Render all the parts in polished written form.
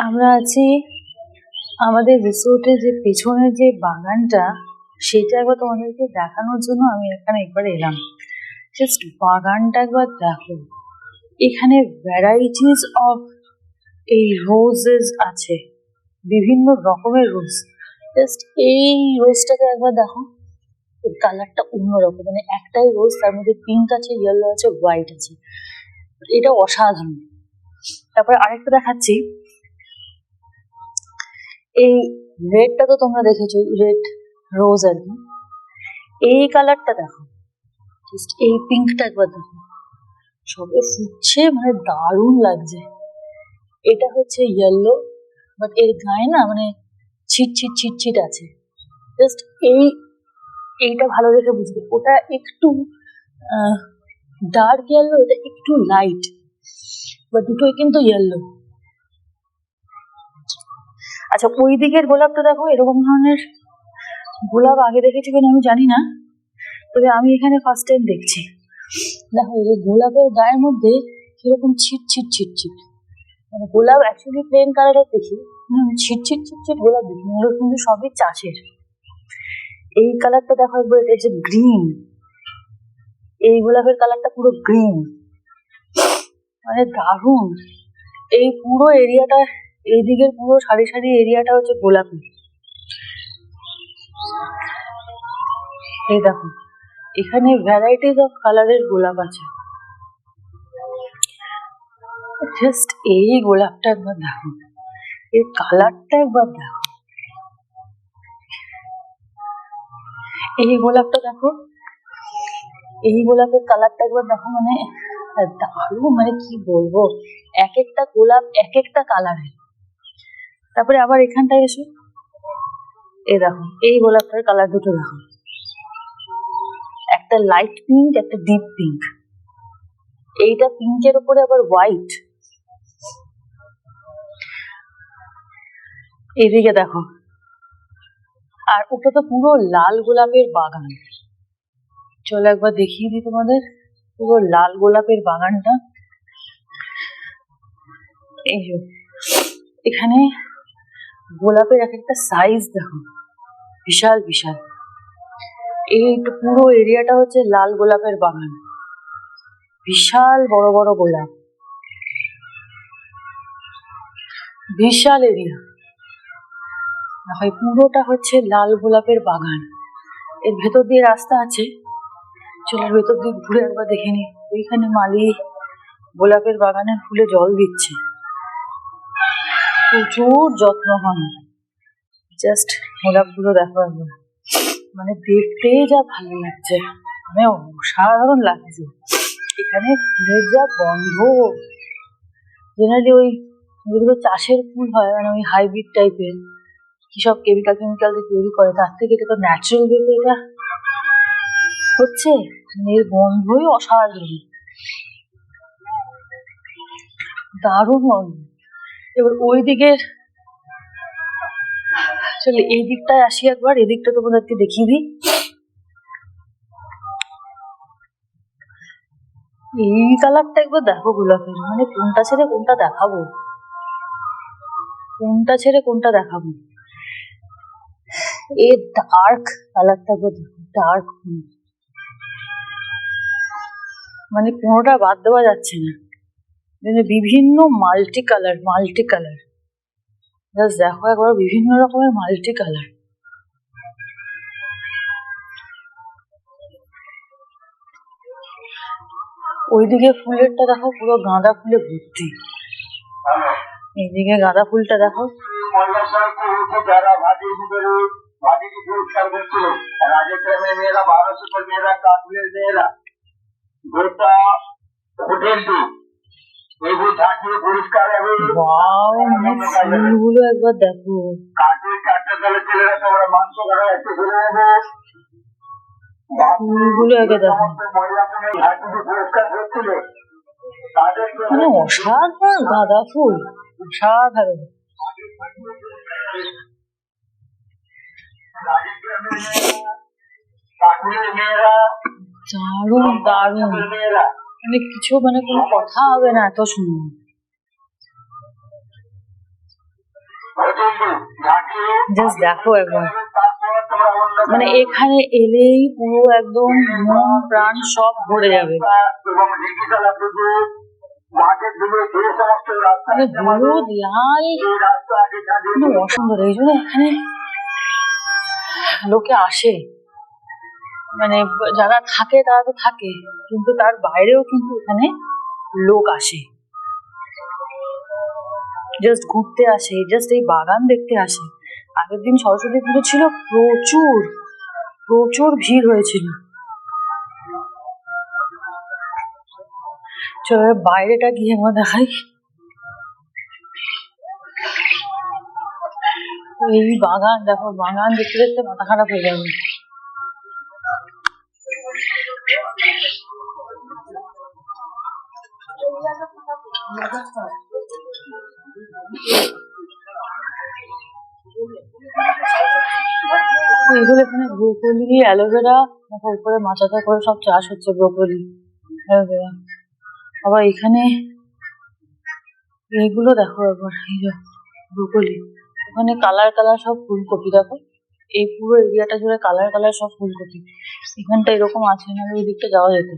আমরা আছি আমাদের রিসোর্টের যে পেছনের যে বাগানটা, সেটা একবার তোমাদেরকে দেখানোর জন্য আমি এখানে একবার এলাম। জাস্ট বাগানটা একবার দেখো, এখানে ভ্যারাইটিস অফ এই রোজেস আছে, বিভিন্ন রকমের রোজ। জাস্ট এই রোজটাকে একবার দেখো, এর কালারটা অন্যরকম, মানে একটাই রোজ, তার মধ্যে পিঙ্ক আছে, ইয়েলো আছে, হোয়াইট আছে, এটা অসাধারণ। তারপরে আরেকটা দেখাচ্ছি, এই রেডটা তো তোমরা দেখেছো, রেড রোজ আর কি। এই কালারটা দেখো, জাস্ট এই পিঙ্কটা একবার দেখো, সবে ফুটছে, মানে দারুণ লাগছে। এটা হচ্ছে ইয়েলো, বাট এর গায়ে না মানে ছিটছিট ছিটছিট আছে। জাস্ট এইটা ভালো দেখে বুঝবে, ওটা একটু ডার্ক ইয়েলো, এটা একটু লাইট, বা দুটোই কিন্তু ইয়েলো। আচ্ছা, ওই দিকের গোলাপটা দেখো, এরকম ধরনের গোলাপ আগে দেখেছি কিনা আমি জানি না, তবে আমি এখানে ফার্স্ট টাইম দেখছি। দেখো, এই গোলাপের গায়ের মধ্যে কিরকম ছিট ছিট ছিট ছিট, মানে গোলাপ অ্যাকচুয়ালি প্লেন কালারের দেখি, ছিট ছিট ছিট ছিট গোলাপ দেখি, এগুলো কিন্তু সবই চাষের। এই কালারটা দেখো একবার, এটা হচ্ছে গ্রিন, এই গোলাপের কালারটা পুরো গ্রিন, মানে দারুণ। এই পুরো এরিয়াটা, এইদিকের পুরো সারি সারি এরিয়াটা হচ্ছে গোলাপি। এই দেখো, এখানে ভ্যারাইটিস অফ কালারের গোলাপ আছে। জাস্ট এই গোলাপটা একবার দেখো, এর কালারটা একবার দেখো, এই গোলাপটা দেখো, এই গোলাপের কালারটা একবার দেখো, মানে দারুণ, মানে কি বলবো, এক একটা গোলাপ এক একটা কালারের। তারপরে আবার এখানটায় এসো, এ দেখো, এই গোলাপটার কালার দুটো দেখো, একটা লাইট পিঙ্ক, একটা ডিপ পিঙ্ক। এইটা পিঙ্কের উপরে আবার হোয়াইট। এদিকে দেখো, আর ওটা তো পুরো লাল গোলাপের বাগান। চলো একবার দেখিয়ে দিই তোমাদের পুরো লাল গোলাপের বাগানটা। এই যে এখানে গোলাপের এক একটা সাইজ দেখো, বিশাল বিশাল। এই পুরো এরিয়াটা হচ্ছে লাল গোলাপের বাগান, বিশাল বড় বড় গোলাপ, বিশাল এরিয়া। পুরোটা হচ্ছে লাল গোলাপের বাগান। এর ভেতর দিয়ে রাস্তা আছে, চলো ভেতর দিয়ে ঘুরে একবার দেখে নি। ওইখানে মালি গোলাপের বাগানে ফুলে জল দিচ্ছে, প্রচুর যত্ন হয়। জাস্ট গোলাপগুলো দেখো একবার, মানে দেখতেই যা ভালো লাগছে, মানে অসাধারণ লাগছে। এখানে ফুলের যা গন্ধ, জেনারেলি ওই যেগুলো চাষের ফুল হয়, মানে ওই হাইব্রিড টাইপের, কি সব কেমিক্যাল দিয়ে তৈরি করে, তার থেকে এটা তো ন্যাচারাল ভাবে এটা হচ্ছে, এর গন্ধই অসাধারণ, দারুণ গন্ধ। এবার ওই দিকের, চলে এই দিকটায় আসি একবার, এই দিকটা তোমাদেরকে দেখিয়ে দিই। এই কালারটা একবার দেখো গোলাপের, মানে কোনটা ছেড়ে কোনটা দেখাবো, কোনটা ছেড়ে কোনটা দেখাবো। এই ডার্ক কালারটা ডার্ক, মানে কোনোটা বাদ দেওয়া যাচ্ছে না, বিভিন্ন মাল্টি কালার জাস্ট দেখো একবার, বিভিন্ন রকমের মাল্টি কালার। ওইদিকে ফুলেরটা দেখো, পুরো গাঁদা ফুলে ভর্তি, এইদিকে গাঁদা ফুলটা দেখো। ফুলগুলো একবার দেখো, ফুলগুলো একবার দেখো, মানে অসাধারণ গাঁদা ফুল, অসাধারণ। দারুণ দারুণ, মানে কিছু, মানে কোনো কথা হবে না, এত সুন্দর। জাস্ট দেখো একবার, মানে এখানে এলেই পুরো একদম মন প্রাণ সব ভরে যাবে। মানে হলুদ লাল অসুন্দর, এই জন্য এখানে লোকে আসে, মানে যারা থাকে তারা তো থাকে, কিন্তু তার বাইরেও কিন্তু এখানে লোক আসে, জাস্ট ঘুরতে আসে, জাস্ট এই বাগান দেখতে আসে। আগের দিন সরস্বতী পুজো ছিল, প্রচুর প্রচুর ভিড় হয়েছিল। চলো বাইরেটা গিয়ে আমরা দেখাই। এই বাগান দেখো, বাগান দেখতে দেখতে মাথা খারাপ হয়ে যাবে। এগুলো এখানে ব্রোকলি, অ্যালোভেরা, তারপর উপরে মাচাটা করে সব চাষ হচ্ছে, ব্রোকলি, অ্যালোভেরা। আবার এখানে এইগুলো দেখো একবার, এই যে ব্রোকলি, ওখানে কালার কালার সব ফুলকপি দেখো, এই পুরো এরিয়াটা জুড়ে কালার কালার সব ফুলকপি। এখানটা এরকম আছে না, ওই দিকটা যাওয়া যেত।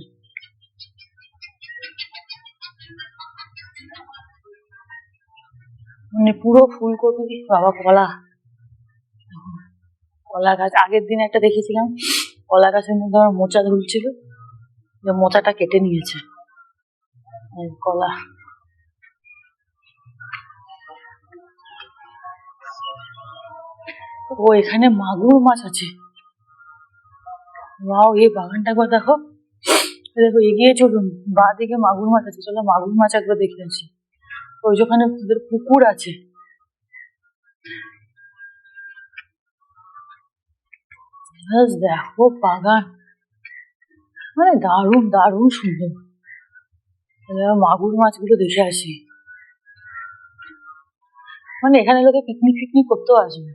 মানে পুরো ফুলকপি। বাবা কলা, কলা গাছ আগের দিন একটা দেখেছিলাম, কলা গাছের মধ্যে আমার মোচা ঝুলছিল, যে মোচাটা কেটে নিয়েছে। কলা, ও এখানে মাগুর মাছ আছে। ওয়াও, এই বাগানটা একবার দেখো, দেখো এগিয়ে চলুন, বা দিকে মাগুর মাছ আছে, চলো মাগুর মাছ একবার দেখে আসি। ওই যেখানে পুকুর আছে, দেখো বাগান, মানে দারুণ দারুণ সুন্দর। মাগুর মাছগুলো দেখে আসি, মানে এখানে লোকে পিকনিক ফিকনিক করতেও আসবে।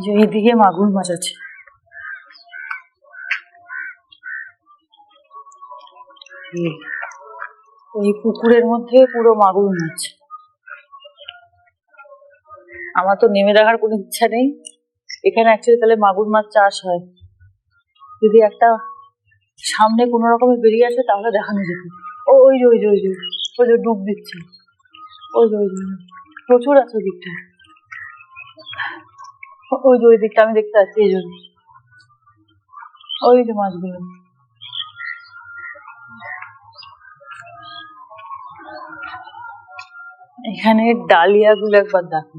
যে এইদিকে মাগুর মাছ আছে, এই পুকুরের মধ্যে পুরো মাগুর মাছ। আমার তো নেমে দেখার কোনো ইচ্ছা নেই। এখানে অ্যাকচুয়ালি তাহলে মাগুর মাছ চাষ হয়, যদি একটা সামনে কোনো রকমে বেরিয়ে আসে তাহলে দেখানো যেত। ওই যে ওই যে ওই যে ওই যে ডুব দিচ্ছে, ওই যে ওই যে প্রচুর আছে ওই দিকটা, ওই যে ওই দিকটা আমি দেখতে পাচ্ছি, এই জন্য ওই যে মাছগুলো। এখানে ডালিয়া গুলো একবার দেখো,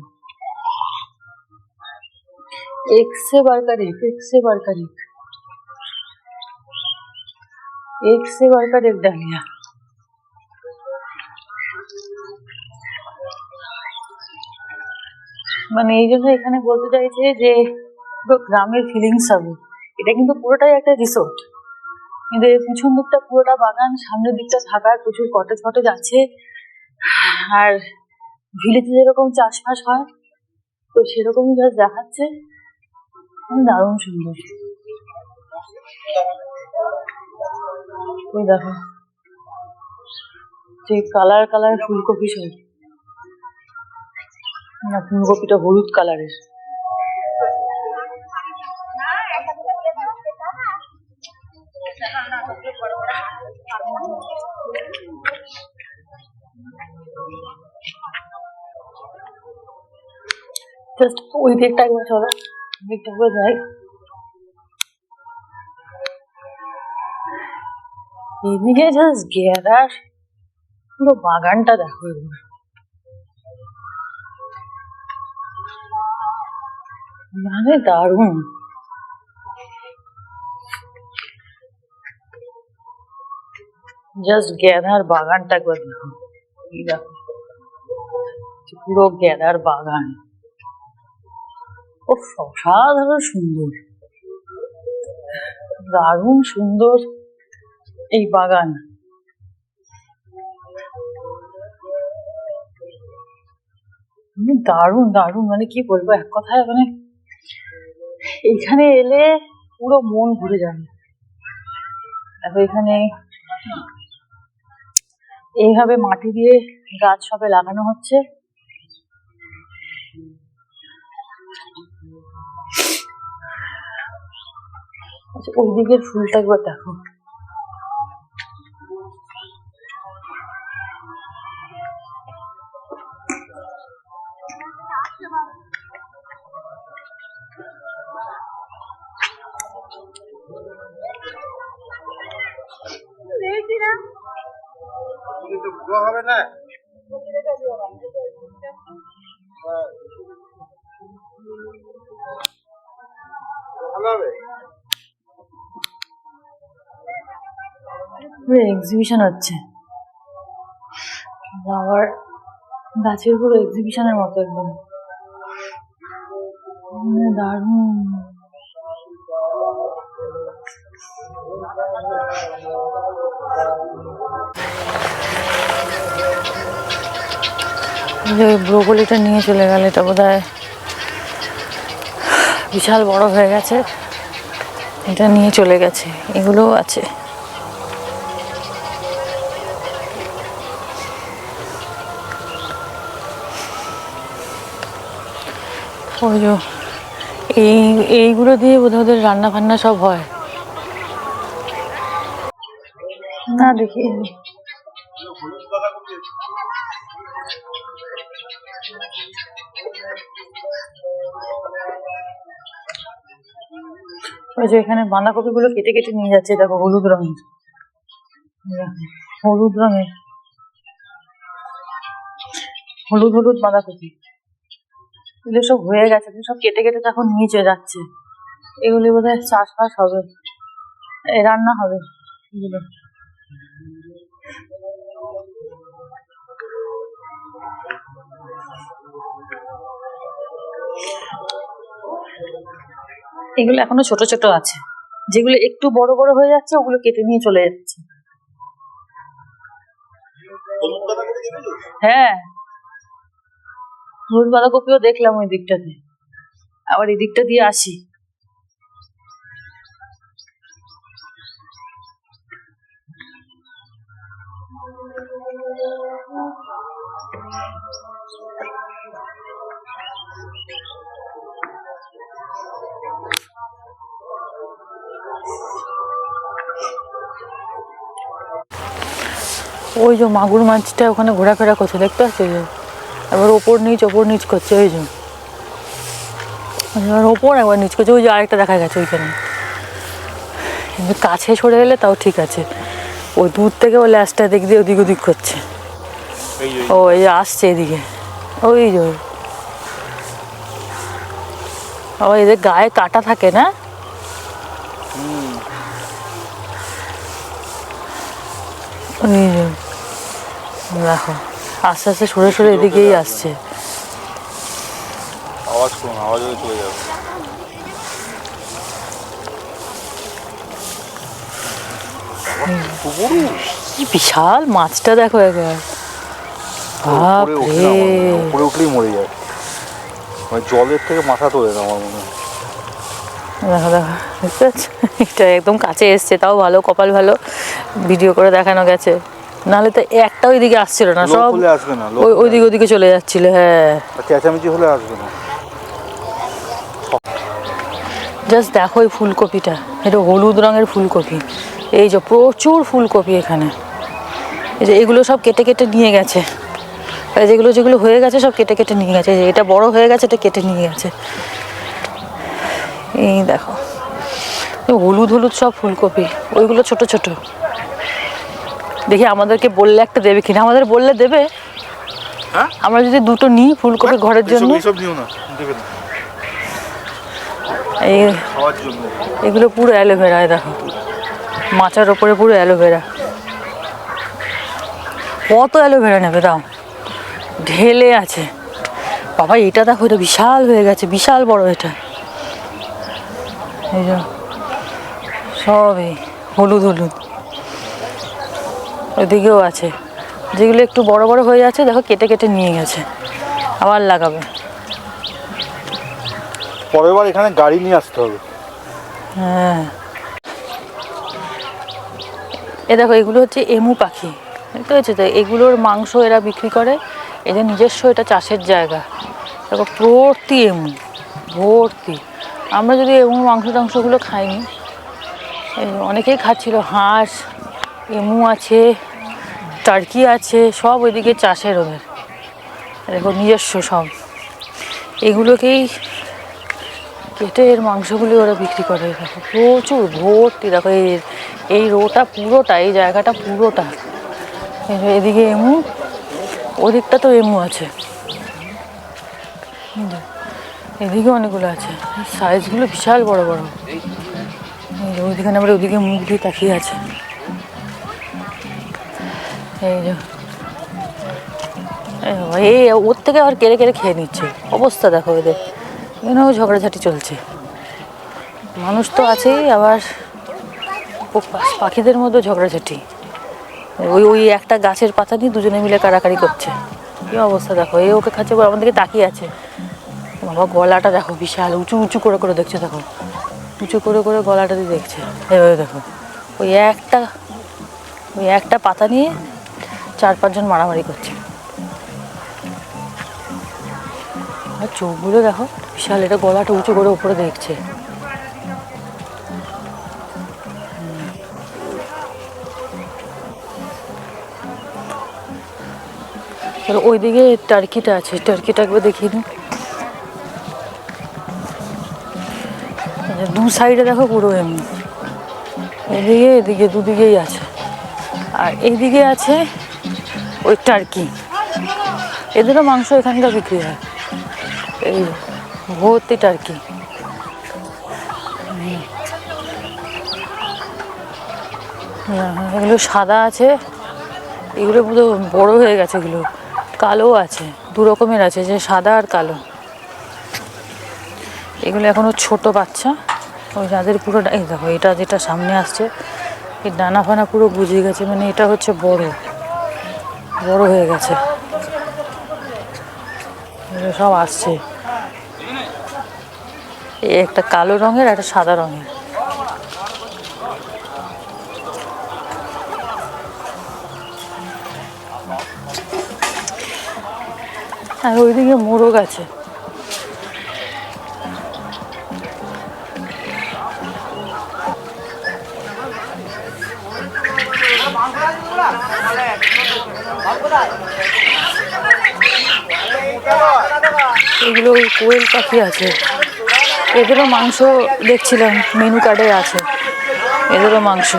एक से बढ़कर एक, एक से बढ़कर एक, एक से बढ़कर एक डालिया। মানে এই জন্য এখানে বলতে চাইছে যে পুরো গ্রামের ফিলিংস হবে। এটা কিন্তু পুরোটাই একটা রিসোর্ট, কিন্তু এর পিছন দিকটা পুরোটা বাগান, সামনের দিকটা থাকার প্রচুর কটেজ ফটেজ আছে। আর ভিলেজে যেরকম চাষবাস হয় তো সেরকমই জাস্ট দেখাচ্ছে, দারুণ সুন্দর। ওই দেখো যে কালার কালার ফুলকপি সব, না ফুলকপিটা হলুদ কালারের। জাস্ট ওই দিকটা একবার চলো, দিকটা করে যাই। এদিকে জাস্ট গেঁদার পুরো বাগানটা দেখো একবার, মানে দারুণ। জাস্ট গেঁদার বাগানটা একবার দেখো, এই দেখো পুরো গেঁদার বাগান, ও অসাধারণ সুন্দর, দারুণ সুন্দর এই বাগান। দারুণ দারুণ, মানে কি বলবো এক কথায়, মানে এইখানে এলে পুরো মন ঘুরে যাবে। দেখো এখানে এইভাবে মাটি দিয়ে গাছ সবে লাগানো হচ্ছে। আচ্ছা, ওই দিকের ফুলটা একবার দেখো। হবে না এক্সিবিশন হচ্ছে, ফ্লাওয়ার গাছের পুরো এক্সিবিশনের মতো একদম দারুণ। ব্রোকলিটা নিয়ে চলে গেল, এটা বোধহয় বিশাল বড় হয়ে গেছে, এটা নিয়ে চলে গেছে। এগুলোও আছে। ওই যে এইগুলো দিয়ে বোধহয় ওদের রান্না ফান্না সব হয় না, দেখি ওই যে এখানে বাঁধাকপি গুলো কেটে কেটে নিয়ে যাচ্ছে, দেখো হলুদ রঙের, হলুদ রঙের হলুদ হলুদ বাঁধাকপি, এগুলো সব হয়ে গেছে, সব কেটে কেটে তখন নিচে যাচ্ছে। এগুলি বোধহয় চাষবাস হবে, রান্না হবে এগুলো। এগুলো এখনো ছোট ছোট আছে, যেগুলো একটু বড় বড় হয়ে যাচ্ছে ওগুলো কেটে নিয়ে চলে যাচ্ছে। হ্যাঁ, হলুদ বাঁধাকপিও দেখলাম ওই দিকটাতে, আবার এই দিকটা দিয়ে আসি। ওই যে মাগুর মাছটা ওখানে ঘোরাফেরা করছে, দেখতে পাচ্ছি, এবার ওপর নিচ করছে, ওই যে এবার ওপর একবার নিচ করছে, ওই যে আরেকটা দেখা গেছে ওইখানে। কাছে সরে এলে তাও ঠিক আছে, ওই দূর থেকে ও ল্যাসটা দিক দিয়ে ওদিক ওদিক করছে। ও এই যে আসছে এদিকে, ওই যে আবার এদের গায়ে কাটা থাকে না, ওই যে দেখো আস্তে আস্তে সরে সরে এদিকেই আসছে। কি বিশাল মাছটা দেখো একবার, উপরে উঠলেই মরে যায়, জলের থেকে মাথা তোলে না আমার মনে হয়। দেখো দেখো, বুঝতে পারছো, এটা একদম কাছে এসছে, তাও ভালো, কপাল ভালো, ভিডিও করে দেখানো গেছে, নাহলে তো একটা ওইদিকে আসছিল না, সব আসবে না, ওইদিকে চলে যাচ্ছিল। হ্যাঁ, চেঁচামেচি হলে আসবে না। জাস্ট দেখো এই ফুলকপিটা, এটা হলুদ রঙের ফুলকপি, এই যে প্রচুর ফুলকপি এখানে। এই যে এগুলো সব কেটে কেটে নিয়ে গেছে, যেগুলো যেগুলো হয়ে গেছে সব কেটে কেটে নিয়ে গেছে, এটা বড় হয়ে গেছে, এটা কেটে নিয়ে গেছে। এই দেখো হলুদ হলুদ সব ফুলকপি, ওইগুলো ছোট ছোট। দেখি আমাদেরকে বললে একটা দেবে কিনা, আমাদের বললে দেবে। আমরা যদি দুটো নিই ফুলকপি ঘরের জন্য, এগুলো পুরো অ্যালোভেরা, দেখো মাচার ওপরে পুরো অ্যালোভেরা। কত অ্যালোভেরা নেবে দাও, ঢেলে আছে। বাবা এটা দেখো, এটা বিশাল হয়ে গেছে, বিশাল বড় এটা। এই যে সবই হলুদ হলুদ, ওইদিকেও আছে, যেগুলো একটু বড় বড় হয়ে যাচ্ছে দেখো কেটে কেটে নিয়ে গেছে, আবার লাগাবে। পরের বার এখানে গাড়ি নিয়ে আসতে হবে। হ্যাঁ, এ দেখো এগুলো হচ্ছে এমু পাখি, বুঝতে পেরেছো তো? এগুলোর মাংস এরা বিক্রি করে, এদের নিজস্ব এটা চাষের জায়গা। দেখো ভর্তি এমু, ভর্তি। আমরা যদি এমু মাংস টাংসগুলো খাইনি, অনেকেই খাচ্ছিল। হাঁস, এমু আছে, টার্কি আছে, সব ওইদিকে চাষের ওদের, দেখো নিজস্ব সব। এগুলোকেই কেটে এর মাংসগুলি ওরা বিক্রি করে। দেখো প্রচুর ভর্তি, দেখো এই রোটা পুরোটা, এই জায়গাটা পুরোটা। এদিকে এমু, ওদিকটা তো এমু আছে, এদিকে অনেকগুলো আছে, সাইজগুলো বিশাল বড় বড়। ওইদিকে আবার ওদিকে মুখ দিয়ে তাকিয়ে আছে। এই যে এই ওর থেকে আবার কেড়ে কেড়ে খেয়ে নিচ্ছে, অবস্থা দেখো এদের। এখানেও ঝগড়াঝাটি চলছে, মানুষ তো আছেই, আবার পাখিদের মধ্যে ঝগড়াঝাটি। ওই ওই একটা গাছের পাতা নিয়ে দুজনে মিলে কাড়াকাড়ি করছে। কি অবস্থা দেখো, এই ওকে খাচ্ছে, আমাদের দিকে তাকিয়ে আছে। বাবা গলাটা দেখো বিশাল, উঁচু উঁচু করে করে দেখছে, দেখো উঁচু করে করে গলাটা দিয়ে দেখছে। এভাবে দেখো, ওই একটা পাতা নিয়ে 4-5 জন মারামারি করছে। আর চোখগুলো দেখো বিশাল, এটা গলাটা উঁচু করে উপরে দেখছে। ওইদিকে টার্কিটা আছে, টার্কিটা একবার দেখিয়ে দিন। দু সাইডে দেখো পুরো এমনি, এদিকে এদিকে দুদিকেই আছে। আর এইদিকে আছে ওই টার্কি, এদেরও মাংস এখানকার বিক্রি হয়। এই ভর্তি টার্কি। এগুলো সাদা আছে, এগুলো পুরো বড় হয়ে গেছে। এগুলো কালো আছে, দু রকমের আছে, যে সাদা আর কালো। এগুলো এখনো ছোট বাচ্চা। ওই যাদের পুরো, এই দেখো এটা যেটা সামনে আসছে, এই ডানা ফানা পুরো বুঝে গেছে, মানে এটা হচ্ছে বড় বড় হয়ে গেছে। এগুলো সব আসছে, এই একটা কালো রঙের, একটা সাদা রঙের। আর ওইদিকে মোরগ আছে। এগুলো ওই কোয়েল পাখি আছে, এদেরও মাংস দেখছিলাম মেনু কার্ডে আছে, এদেরও মাংস।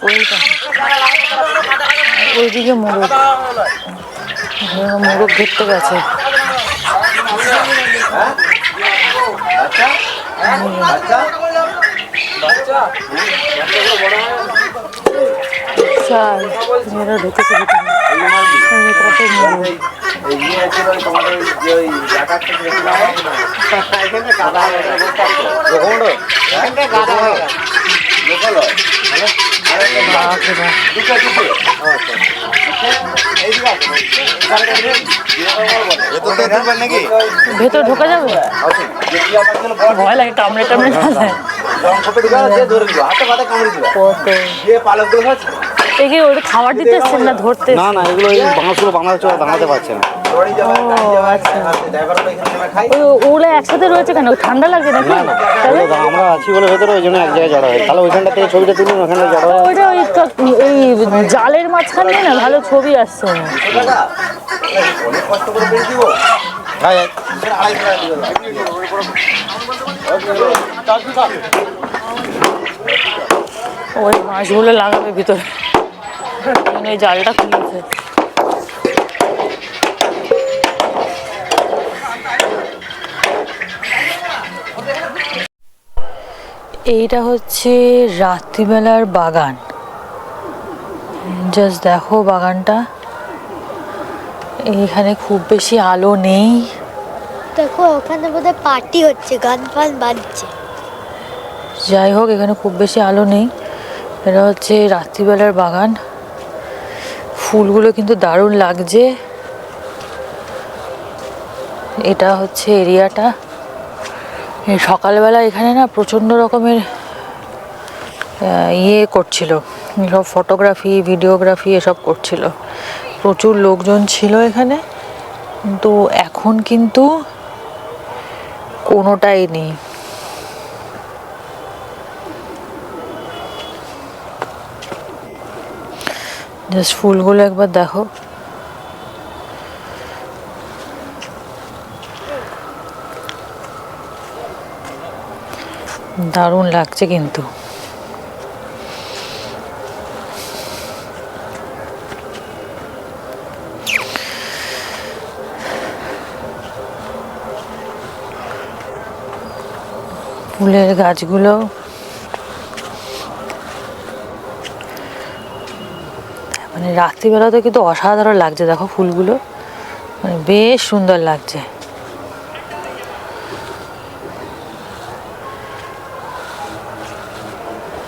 কোয়েল পাখি, ওইদিকে মোরগ, মোরগ ধরতে গেছে। মেয়েরা ঢুকেছে ভেতর ঢোকা যাবে, ভয় লাগে, কামড়ে টামড়ে না যায়। এগুলো ওটা খাবার দিতে এসছেন না ধরতে? না না, এগুলো এই বাঁশগুলো বানাতে পারছে না। ওগুলো একসাথে রয়েছে কেন, ঠান্ডা লাগছে নাকি? আমরা আছি বলে ভেতরে, ওই জন্য এক জায়গায় জড়ো হয়। তাহলে ওইখানটা থেকে ছবিটা তুলুন, ওখানে জড়ো হয়। ওইটা ওই জালের মাঝখানে না ভালো ছবি আসছে। ওই মাছগুলো লাগাবে ভিতরে, এই জালটা খুলেছে। এইটা হচ্ছে রাত্রিবেলার বাগান, জাস্ট দেখো বাগানটা। এইখানে খুব বেশি আলো নেই, দেখো ওখানে বোধহয় পার্টি হচ্ছে, গান ফান বাজছে। যাই হোক এখানে খুব বেশি আলো নেই। এটা হচ্ছে রাত্রিবেলার বাগান, ফুলগুলো কিন্তু দারুণ লাগছে। এটা হচ্ছে এরিয়াটা, এই সকালবেলা এখানে না প্রচণ্ড রকমের ইয়ে করছিল, সব ফটোগ্রাফি ভিডিওগ্রাফি এসব করছিল, প্রচুর লোকজন ছিল এখানে। কিন্তু এখন কিন্তু কোনোটাই নেই। জাস্ট ফুলগুলো একবার দেখো, দারুণ লাগছে কিন্তু। ফুলের গাছগুলো মানে রাত্রিবেলাতে কিন্তু অসাধারণ লাগছে, দেখো ফুলগুলো মানে বেশ সুন্দর লাগছে।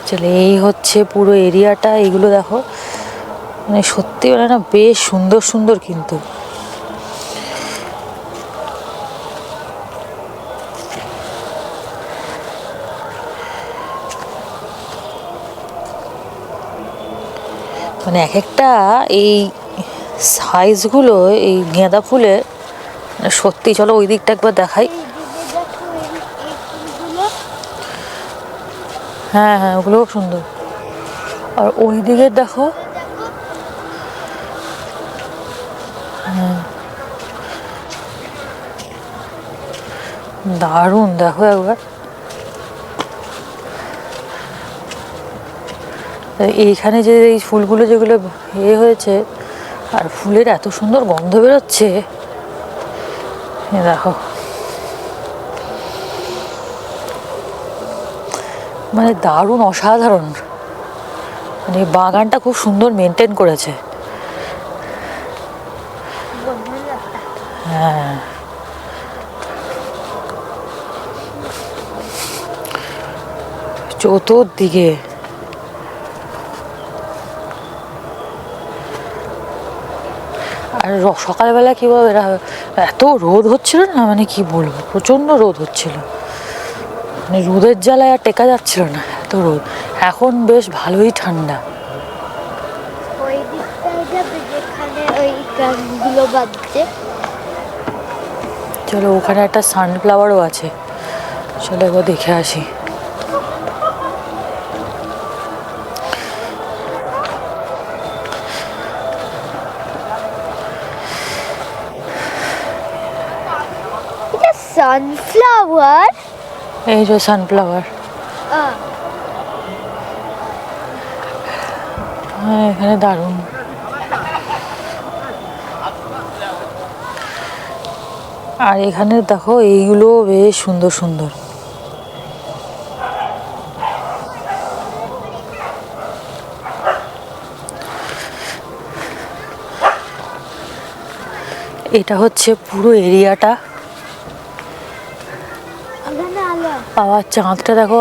চলে এই হচ্ছে পুরো এরিয়াটা, এইগুলো দেখো মানে সত্যি বলে না বেশ সুন্দর সুন্দর কিন্তু। মানে এক একটা এই সাইজগুলো এই গাঁদা ফুলের মানে সত্যি। চলো ওই দিকটা একবার দেখাই। হ্যাঁ হ্যাঁ, ওগুলোও সুন্দর। আর ওই দিকে দেখো, হ্যাঁ দারুণ, দেখো একবার। এইখানে যে এই ফুলগুলো যেগুলো হয়েছে, আর ফুলের এত সুন্দর গন্ধ বেরোচ্ছে, দেখো মানে দারুণ, অসাধারণ। মানে বাগানটা খুব সুন্দর মেনটেন করেছে। হ্যাঁ চতুর্দিকে আর সকালবেলা কি বলবো, এত রোদ হচ্ছিল না, মানে কি বলবো, প্রচন্ড রোদ হচ্ছিল, মানে রোদের জ্বালায় আর টেকা যাচ্ছিল না, এত রোদ। এখন বেশ ভালোই ঠান্ডা। ওই দিকটায় যাবে যেখানে ওই গাছগুলো বাজছে। চলো ওখানে একটা সানফ্লাওয়ারও আছে, চলো একবার দেখে আসি। এটা সানফ্লাওয়ার? এই যে সানফ্লাওয়ার, হ্যাঁ এখানে দারুণ। আর এখানে দেখো এইগুলো বেশ সুন্দর সুন্দর। এটা হচ্ছে পুরো এরিয়াটা। বাবা চাঁদটা দেখো,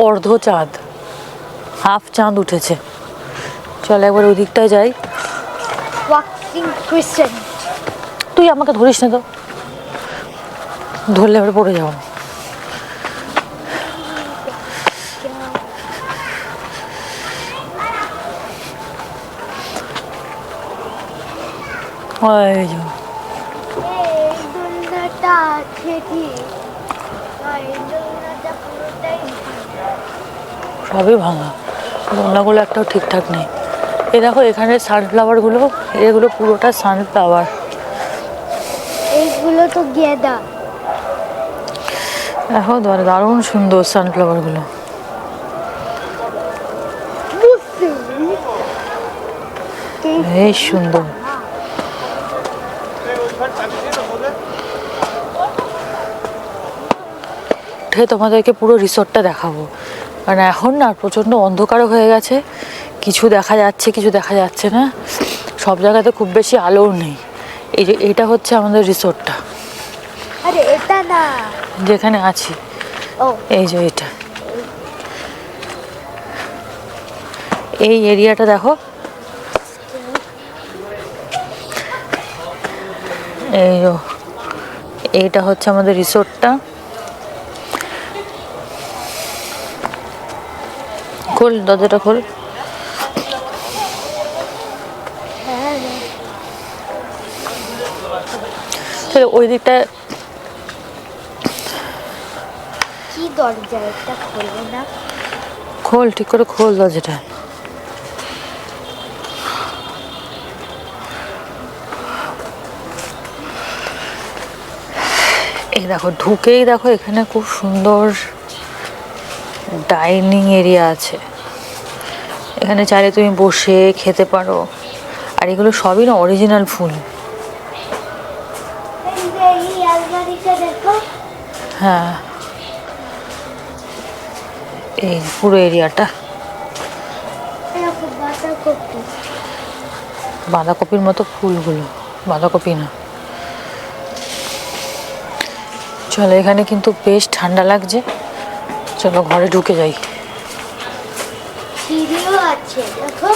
অর্ধ চাঁদ, হাফ চাঁদ উঠেছে। চল একবার ওই দিকটায় যাই। তুই আমাকে ধরিস না তো, ধরলে এবার পড়ে যাবো। ওই যে সবই ভাঙা, দোলনাগুলো একটাও ঠিকঠাক নেই। এ দেখো এখানে সানফ্লাওয়ারগুলো, এগুলো পুরোটা সানফ্লাওয়ার। এইগুলো তো গেঁদা। দেখো দারুণ সুন্দর সানফ্লাওয়ারগুলো। বেশ সুন্দর। উঠে তোমাদেরকে পুরো রিসোর্টটা দেখাবো, কারণ এখন না প্রচণ্ড অন্ধকার হয়ে গেছে, কিছু দেখা যাচ্ছে কিছু দেখা যাচ্ছে না, সব জায়গাতে খুব বেশি আলোও নেই। এই যে এটা হচ্ছে আমাদের রিসোর্টটা, আরে এটা না যেখানে আছি। এই যে এটা, এই এরিয়াটা দেখো, এই এইটা হচ্ছে আমাদের রিসোর্টটা। খোল, দরজাটা খোল। হ্যাঁ তাহলে ওই দিকটা কি দরজা, একটা খোলে না? খোল, ঠিক করে খোল দরজাটা। এই দেখো, ঢুকেই দেখো এখানে খুব সুন্দর ডাইনিং এরিয়া আছে। এখানে চাইলে তুমি বসে খেতে পারো। আর এগুলো সবই না অরিজিনাল ফুল। এই আলমারিটা দেখো। হ্যাঁ, এই পুরো এরিয়াটা। দেখো বাঁধাকপি। বাঁধাকপির মতো ফুলগুলো, বাঁধাকপি না। চলো, এখানে কিন্তু বেশ ঠান্ডা লাগছে, চলো ঘরে ঢুকে যাই। সিঁড়িও আছে দেখো।